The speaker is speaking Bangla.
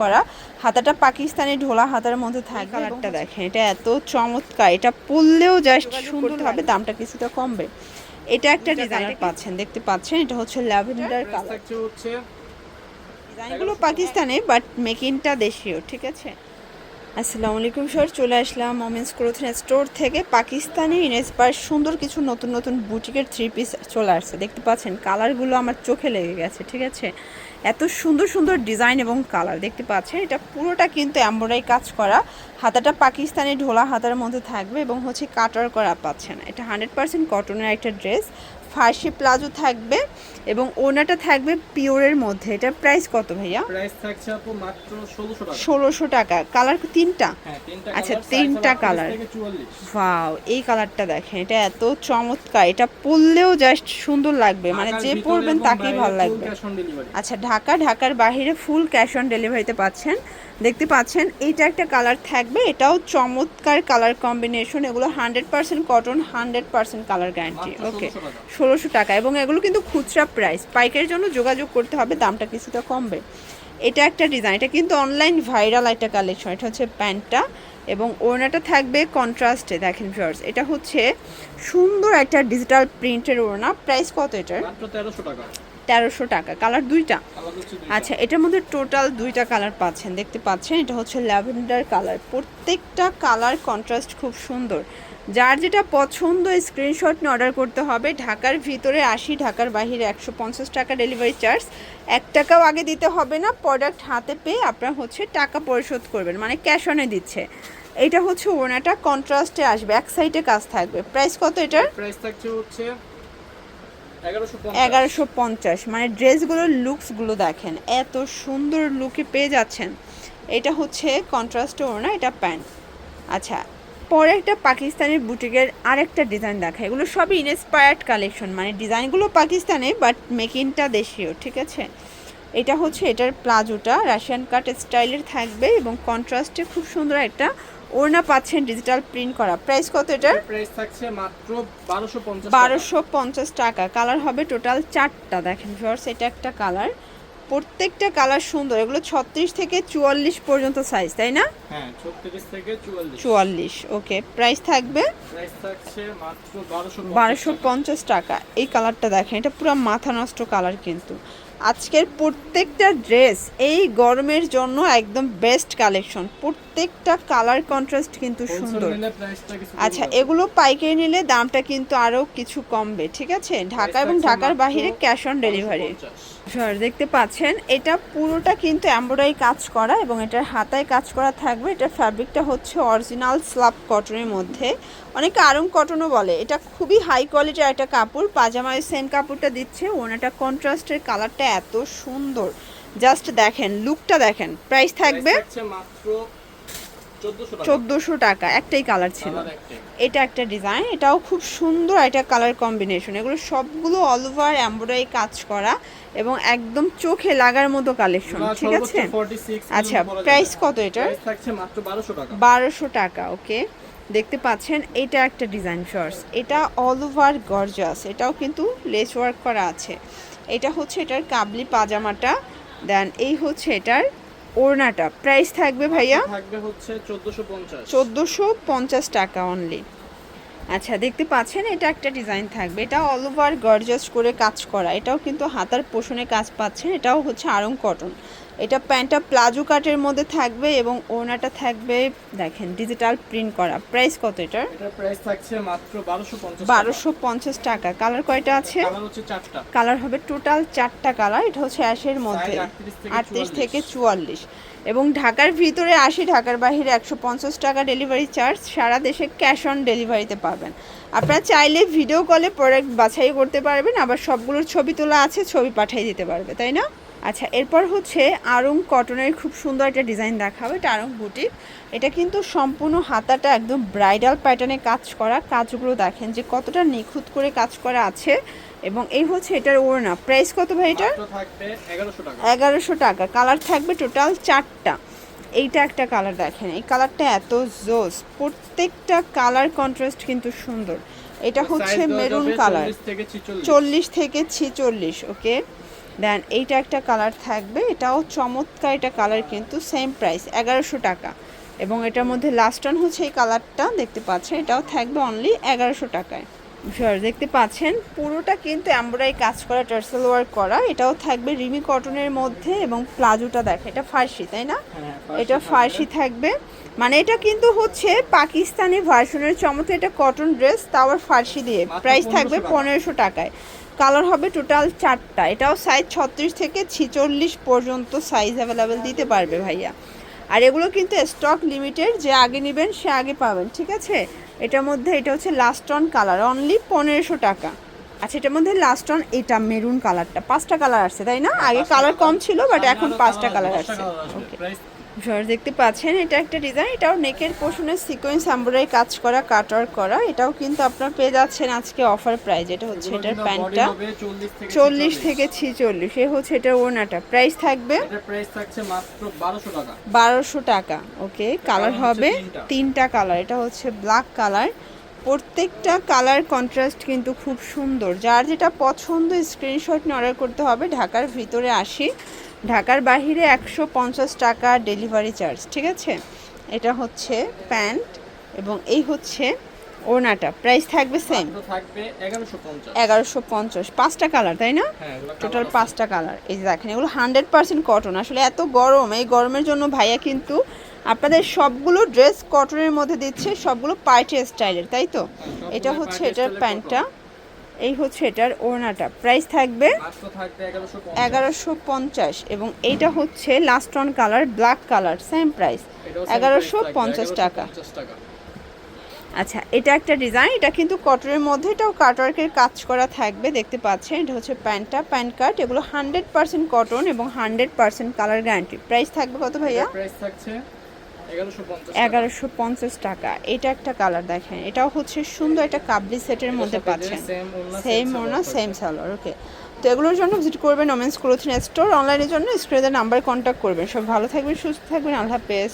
করা, হাতাটা পাকিস্তানি ঢোলা হাতার মধ্যে থাকবে। কালারটা দেখেন, এটা এত চমৎকার, এটা পরলেও জাস্ট সুন্দর হবে, দামটা কিছুটা কমবে। এটা একটা ডিজাইন পাচ্ছেন, দেখতে পাচ্ছেন, এটা হচ্ছে ল্যাভেন্ডার কালার। ডিজাইনগুলো পাকিস্তানি বাট মেকিংটা দেশীয়, ঠিক আছে। আসসালামু আলাইকুম স্যার, চলে আসলাম মোমেন্টস ক্লোথিং স্টোর থেকে। পাকিস্তানি ইনস্পায়ার সুন্দর কিছু নতুন নতুন বুটিকের 3 পিস চলে আসছে, দেখতে পাচ্ছেন। কালারগুলো আমার চোখে লেগে গেছে, ঠিক আছে। এত সুন্দর সুন্দর ডিজাইন এবং কালার দেখতে পাচ্ছেন। এটা পুরোটা কিন্তু এমব্রয়ডারি কাজ করা, হাতাটা পাকিস্তানি ঢোলা হাতার মধ্যে থাকবে এবং হচ্ছে কাটার করা পাচ্ছেন। এটা 100% কটনের একটা ড্রেস, ফার্সি প্লাজো থাকবে এবং ওনাটা থাকবে পিওরের মধ্যে। এটার প্রাইস কত ভাইয়া? প্রাইস থাকছে আপু মাত্র 1600 টাকা। 1600 টাকা। কালার তিনটা? হ্যাঁ, তিনটা। আচ্ছা, তিনটা কালার। ওয়াও, এই কালারটা দেখেন, এটা এত চমৎকার, এটা পরলেও জাস্ট সুন্দর লাগবে, মানে যে পরবেন তাকেই ভালো লাগবে। আচ্ছা, ঢাকার বাইরে ফুল ক্যাশ অন ডেলিভারিতে পাচ্ছেন, দেখতে পাচ্ছেন। এইটা একটা কালার থাকবে, এটাও চমৎকার কালার কম্বিনেশন। এগুলো 100% কটন, 100% কালার গ্যারান্টি। ওকে, 1600 টাকা। এবং এগুলো কিন্তু খুচরা প্রাইস, পাইকারির জন্য যোগাযোগ করতে হবে, দামটা কিছুটা কমবে। এটা একটা ডিজাইন, এটা কিন্তু অনলাইন ভাইরাল একটা কালেকশন। এটা হচ্ছে প্যান্টটা এবং ওড়নাটা থাকবে কন্ট্রাস্টে, দেখেন ভিউয়ার্স। এটা হচ্ছে সুন্দর একটা ডিজিটাল প্রিন্টের ওড়না। প্রাইস কত এটার? মাত্র 1300 টাকা। 1300 টাকা। কালার দুইটা? দুইটা। আচ্ছা, এটার মধ্যে টোটাল দুইটা কালার পাচ্ছেন, দেখতে পাচ্ছেন। এটা হচ্ছে ল্যাভেন্ডার কালার, প্রত্যেকটা কালার কন্ট্রাস্ট খুব সুন্দর। যার যেটা পছন্দ স্ক্রিনশট নিয়ে অর্ডার করতে হবে। ঢাকার ভিতরে 80, ঢাকার বাইরে 150 টাকা ডেলিভারি চার্জ। 1 টাকাও আগে দিতে হবে না, প্রোডাক্ট হাতে পেয়ে আপনার হচ্ছে টাকা পরিশোধ করবেন, মানে ক্যাশ অনে দিচ্ছে। এইটা হচ্ছে ওড়নাটা কন্ট্রাস্টে আসবে, এক সাইডে কাজ থাকবে। প্রাইস কত এটার? প্রাইস থাকছে হচ্ছে 1150। মানে ড্রেসগুলোর লুকসগুলো দেখেন, এত সুন্দর লুকে পেয়ে যাচ্ছেন। এটা হচ্ছে কন্ট্রাস্ট ওড়না, এটা প্যান্ট। আচ্ছা, পরে একটা পাকিস্তানের বুটিকের আরেকটা ডিজাইন দেখা। এগুলো সবই ইনস্পায়ার্ড কালেকশন, মানে ডিজাইনগুলো পাকিস্তানি বাট মেকিংটা দেশীয়, ঠিক আছে। এটা হচ্ছে, এটার প্লাজোটা রাশিয়ান কাট স্টাইলের থাকবে এবং কন্ট্রাস্টে খুব সুন্দর একটা ওড়না পাচ্ছেন, ডিজিটাল প্রিন্ট করা। প্রাইস কত এটার? প্রাইস থাকছে মাত্র 1250 টাকা। 1250 টাকা। কালার হবে টোটাল 4টা, দেখেন ভিউয়ার্স। এটা একটা কালার, প্রত্যেকটা কালার সুন্দর। এগুলো 36 থেকে 44 পর্যন্ত সাইজ, তাই না? হ্যাঁ, 36 থেকে 44। 44। ওকে, প্রাইস থাকবে? প্রাইস থাকছে মাত্র 1250 টাকা। এই কালারটা দেখেন, এটা পুরো মাথা নষ্ট কালার কিন্তু। আজকের প্রত্যেকটা ড্রেস এই গরমের জন্য একদম বেস্ট কালেকশন, প্রত্যেকটা কালার কন্ট্রাস্ট কিন্তু সুন্দর। আচ্ছা, এগুলো পাইকারি নিলে দামটা কিন্তু আরও কিছু কমবে, ঠিক আছে। ঢাকা এবং ঢাকার বাইরে ক্যাশ অন ডেলিভারি। স্যার, দেখতে পাচ্ছেন, এটা পুরোটা কিন্তু এমব্রয়ডারি কাজ করা এবং এটার হাতায় কাজ করা থাকবে। এটার ফ্যাব্রিকটা হচ্ছে অরিজিনাল স্লাব কটনের মধ্যে, অনেকে আরং কটনও বলে। এটা খুবই হাই কোয়ালিটির একটা কাপড়, পাজামায় সেম কাপড়টা দিচ্ছে। ওনাটা কন্ট্রাস্টের কালারটা এত সুন্দর, জাস্ট দেখেন, লুকটা দেখেন। প্রাইস থাকবে মাত্র 1400 টাকা। একটাই কালার ছিল। এটা একটা ডিজাইন, এটাও খুব সুন্দর একটা কালার কম্বিনেশন। এগুলো সবগুলো অল ওভার এমব্রয়ডারি কাজ করা এবং একদম চোখে লাগার মতো কালেকশন, ঠিক আছে। আচ্ছা, প্রাইস কত এটার? প্রাইস থাকছে মাত্র 1200 টাকা। 1200 টাকা। ওকে, দেখতে পাচ্ছেন। এটা একটা ডিজাইন শর্টস, এটা অল ওভার গর্জাস, এটাও কিন্তু লেস ওয়ার্ক করা আছে। এটা হচ্ছে এটার কাবলি পাজামাটা, দেন এই হচ্ছে এটার ওড়নাটা। প্রাইস থাকবে ভাইয়া? থাকবে হচ্ছে 1450। 1450 টাকা অনলি। আচ্ছা, দেখতে পাচ্ছেন, এটা একটা ডিজাইন থাকবে, এটা অল ওভার গর্জাস করে কাজ করা। এটাও কিন্তু হাতার পোষণে কাজ পাচ্ছেন, এটাও হচ্ছে আরং কটন। এটা প্যান্টটা প্লাজো কাটের মধ্যে থাকবে এবং ওড়নাটা থাকবে দেখেন ডিজিটাল প্রিন্ট করা। প্রাইস কত এটার? এটার প্রাইস থাকছে মাত্র 1250 টাকা। 1250 টাকা। কালার কয়টা আছে? কালার হচ্ছে 4টা। কালার হবে টোটাল 4টা কালার। এটা হচ্ছে অ্যাশের মধ্যে, 38 থেকে 44 এবং ঢাকার ভিতরে 80, ঢাকার বাইরে 150 টাকা ডেলিভারি চার্জ। সারা দেশে ক্যাশ অন ডেলিভারিতে পাবেন। আপনারা চাইলে ভিডিও কলে প্রোডাক্ট বাছাই করতে পারবেন, আবার সবগুলোর ছবি তোলা আছে, ছবি পাঠিয়ে দিতে পারবে, তাই না? আচ্ছা, এরপর হচ্ছে আরং কটনের খুব সুন্দর একটা ডিজাইন দেখাবো। এটা আরং বুটিক, এটা কিন্তু সম্পূর্ণ হাতাটা একদম ব্রাইডাল প্যাটার্নে কাজ করা। কাজগুলো দেখেন যে কতটা নিখুঁত করে কাজ করা আছে এবং এই হচ্ছে এটার ওড়না। প্রাইস কত ভাই এটা? থাকবে 1100 টাকা। 1100 টাকা। কালার থাকবে টোটাল 4টা। এইটা একটা কালার দেখেন, এই কালারটা এত জোস, প্রত্যেকটা কালার কন্ট্রাস্ট কিন্তু সুন্দর। এটা হচ্ছে মেরুন কালার, 40 থেকে 46। ওকে, দেন এইটা একটা কালার থাকবে, এটাও চমৎকার একটা কালার কিন্তু সেম প্রাইস 1100 টাকা। এবং এটার মধ্যে লাস্ট অন হচ্ছে এই কালারটা দেখতে পাচ্ছেন, এটাও থাকবে অনলি 1100 টাকায়। দেখতে পাচ্ছেন পুরোটা কিন্তু এমব্রয়ডারি কাজ করা, টার্সেল ওয়ার্ক করা, এটাও থাকবে রিমি কটনের মধ্যে। এবং প্লাজোটা দেখেন, এটা ফার্সি তাই না? এটা ফার্সি থাকবে, মানে এটা কিন্তু হচ্ছে পাকিস্তানি ভার্সনের চমৎকার এটা কটন ড্রেস, তাও আবার ফার্সি দিয়ে। প্রাইস থাকবে 1500 টাকায়। কালার হবে টোটাল 4টা, এটাও সাইজ 36 থেকে 46 পর্যন্ত সাইজ অ্যাভেলেবেল দিতে পারবে ভাইয়া। আর এগুলো কিন্তু স্টক লিমিটেড, যে আগে নেবেন সে আগে পাবেন, ঠিক আছে? এটার মধ্যে এটা হচ্ছে লাস্ট অন কালার, অনলি 1500 টাকা। আচ্ছা, এটার মধ্যে লাস্ট অন এটা মেরুন কালারটা, 5টা কালার আসছে তাই না? আগে কালার কম ছিল, বাট এখন 5টা কালার আসছে। ওকে, দেখতে পাচ্ছেন এটা একটা ডিজাইন, এটাও নেকের পোর্শনে সিকোয়েন্স এমব্রয়ডারি কাজ করা, কাটওয়ার্ক করা। এটাও কিন্তু আপনারা পেয়ে যাচ্ছেন আজকে অফার প্রাইস। এটা হচ্ছে এটার প্যান্টটা 40 থেকে 46, এ হচ্ছে এটার ওড়নাটা। প্রাইস থাকবে, এটার প্রাইস থাকছে মাত্র 1200 টাকা। 1200 টাকা। ওকে, কালার হবে 3টা কালার। এটা হচ্ছে ব্ল্যাক কালার, প্রত্যেকটা কালার কন্ট্রাস্ট কিন্তু খুব সুন্দর। যার যেটা পছন্দ স্ক্রিনশট নিয়ে অর্ডার করতে হবে। ঢাকার ভিতরে 80, ঢাকার বাহিরে 150 টাকা ডেলিভারি চার্জ, ঠিক আছে? এটা হচ্ছে প্যান্ট এবং এই হচ্ছে ওড়নাটা। প্রাইস থাকবে সেম, থাকবে 1150। 1150, 5টা কালার তাই না? টোটাল 5টা কালার। এই যে দেখেন, এগুলো 100% কটন। আসলে এত গরম, এই গরমের জন্য ভাইয়া কিন্তু আপনাদের সবগুলো ড্রেস কটনের মধ্যে দিচ্ছে, সবগুলো পার্টি স্টাইলের, তাই তো? এটা হচ্ছে এটার প্যান্টটা, এই হচ্ছে এটার ওড়নাটা। প্রাইস থাকবে 1150 এবং এইটা হচ্ছে last on colour, black colour, same price 1150 টাকা। আচ্ছা, এটা একটা ডিজাইন, এটা কিন্তু কটনের মধ্যে, এটাও কাটওয়ার্কের কাজ করা থাকবে, দেখতে পাচ্ছেন। এটা হচ্ছে প্যান্টটা, প্যান্ট কাট। এগুলো 100% কটন এবং 100% কালার গ্যারান্টি। প্রাইস থাকবে কত ভাইয়া? প্রাইস থাকছে 1150 টাকা। এটা একটা কালার দেখেন, এটাও হচ্ছে সুন্দর একটা কাবলি সেটের মধ্যে পাচ্ছেন, সেম ওড়না সেম সালোয়ার। ওকে, তো এগুলোর জন্য ভিজিট করবেন ওমেন্স ক্লোথিং স্টোর। অনলাইনের জন্য স্ক্রিনের নাম্বারে কন্ট্যাক্ট করবেন। সব ভালো থাকবেন, সুস্থ থাকবেন, আল্লাহ হাফেজ।